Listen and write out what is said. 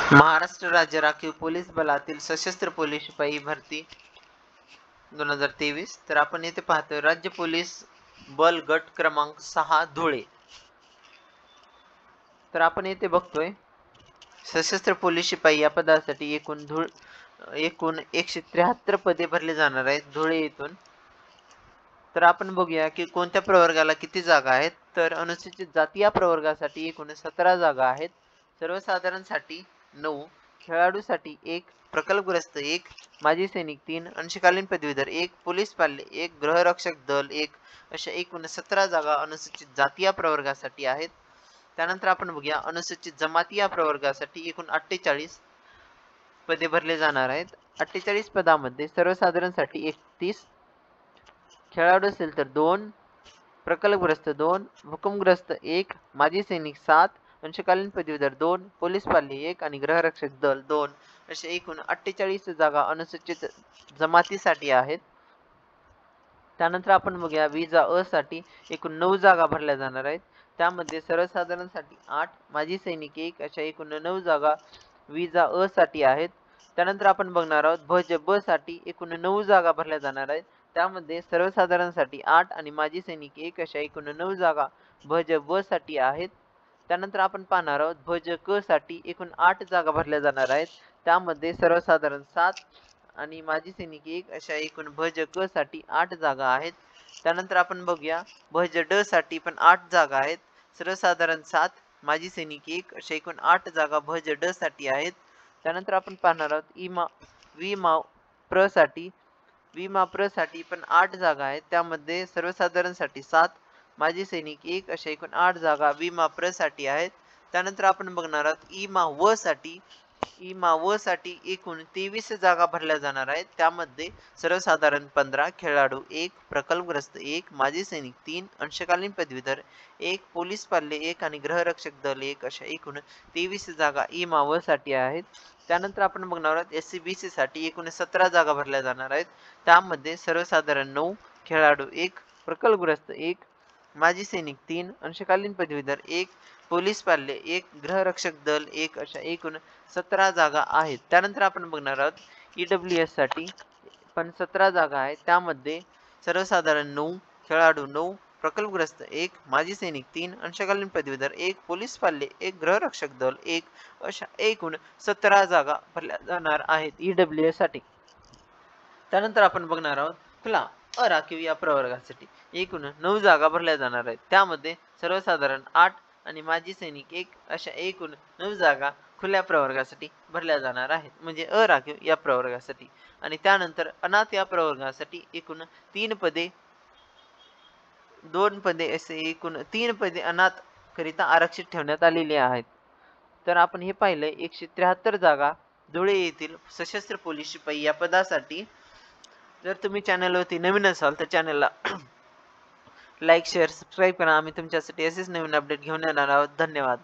महाराष्ट्र राज्य राखीव पोलीस बलातील सशस्त्र पोलीस शिपाई भरती 2023। तर आपण येथे पाहतोय राज्य पोलीस बल गट क्रमांक 6 धुळे। तर आपण येथे बघतोय सशस्त्र पोलीस शिपाई या पदासाठी एकूण 173 पदे भरली जाणार आहेत धुळे येथून। तर आपण बघूया की कोणत्या प्रवर्गाला किती जागा आहेत। तर अनुसूचित जाती या प्रवर्गासाठी एकूण 17 जागा आहेत, सर्वसाधारणसाठी 9, खेळाडूसाठी 1, प्रकल्पग्रस्त 1, माजी सैनिक 3, अंशकालीन पदवीधर 1, पोलीस पाल्य 1, गृहरक्षक दल 1 अशा एकूण 17 जागा अनुसूचित जाती या प्रवर्गासाठी आहेत। त्यानंतर आपण बघूया अनुसूचित जमाती या प्रवर्गासाठी एकूण 48 पदे भरले जाणार आहेत। 48 पदामध्ये सर्वसाधारणसाठी 31, खेळाडू असेल तर 2, प्रकल्पग्रस्त 2, भूकंपग्रस्त 1, माजी सैनिक 7, अंशकालीन पदवीधर 2, पोलीस पाल्य 1 आणि गृहरक्षक दल 2 अशा एकूण 48 जागा अनुसूचित जमातीसाठी आहेत। त्यानंतर आपण बघूया विजा अ साठी एकूण 9 जागा भरल्या जाणार आहेत। त्यामध्ये सर्वसाधारणसाठी 8, माजी सैनिक 1 अशा एकूण 9 जागा विजा अ साठी आहेत। त्यानंतर आपण बघणार आहोत भज ब साठी एकूण 9 जागा भरल्या जाणार आहेत। त्यामध्ये सर्वसाधारणसाठी 8 आणि माजी सैनिक 1 अशा एकूण 9 जागा भज ब साठी आहेत। त्यानंतर आपण पाहणार आहोत भज क साठी एकूण 8 जागा भरल्या जाणार आहेत। त्यामध्ये सर्वसाधारण 7 आणि माजी सैनिक 1 अशा एकूण भज क साठी 8 जागा आहेत। त्यानंतर आपण बघूया भज ड साठी पण 8 जागा आहेत, सर्वसाधारण 7, माजी सैनिक 1 अशा एकूण 8 जागा भज ड साठी आहेत। त्यानंतर आपण पाहणार आहोत विमा प्र साठी पण 8 जागा आहेत। त्यामध्ये सर्वसाधारणसाठी 7, माजी सैनिक 1 अशा एकूण 8 जागा विमा प्र साठी आहेत। त्यानंतर आपण बघणार आहोत इमा व साठी एकूण 23 जागा भरल्या जाणार आहेत। त्यामध्ये सर्वसाधारण 15, खेळाडू 1, प्रकल्पग्रस्त 1, माजी सैनिक 3, अंशकालीन पदवीधर 1, पोलीस पाल्य 1 आणि गृहरक्षक दल 1 अशा एकूण 23 जागा इमा व साठी आहेत। त्यानंतर आपण बघणार आहोत SC/BC साठी एकूण 17 जागा भरल्या जाणार आहेत। त्यामध्ये सर्वसाधारण 9, खेळाडू 1, प्रकल्पग्रस्त 1, माजी सैनिक 3, अंशकालीन पदवीधर 1, पोलीस पाल्य 1, गृहरक्षक दल 1 अशा एकूण 17 जागा आहेत। त्यानंतर आपण बघणार आहोत EWS साठी पण 17 जागा आहेत। त्यामध्ये सर्वसाधारण 9, खेळाडू 9, प्रकल्पग्रस्त 1, माजी सैनिक 3, अंशकालीन पदवीधर 1, पोलीस पाल्य 1, गृहरक्षक दल 1 अशा एकूण 17 जागा भरल्या जाणार आहेत EWS साठी। त्यानंतर आपण बघणार आहोत खुला अराखीव या प्रवर्गासाठी एकूण 9 जागा भरल्या जाणार आहेत। त्यामध्ये सर्वसाधारण 8 आणि माजी सैनिक 1 अशा एकूण 9 जागा खुल्या प्रवर्गासाठी भरल्या जाणार आहेत, म्हणजे अराखीव या प्रवर्गासाठी। आणि त्यानंतर अनाथ या प्रवर्गासाठी एकूण 2 पदे असे एकूण 3 पदे अनाथ करिता आरक्षित ठेवण्यात आलेली आहेत। तर आपण हे पाहिले 173 जागा धुळे येथील सशस्त्र पोलीस शिपाई या पदासाठी। जर तुम्ही चॅनलवरती नवीन असाल तर चॅनलला लाईक, शेअर, सबस्क्राईब करा। आम्ही तुमच्यासाठी असेच नवीन अपडेट घेऊन येणार आहोत। धन्यवाद।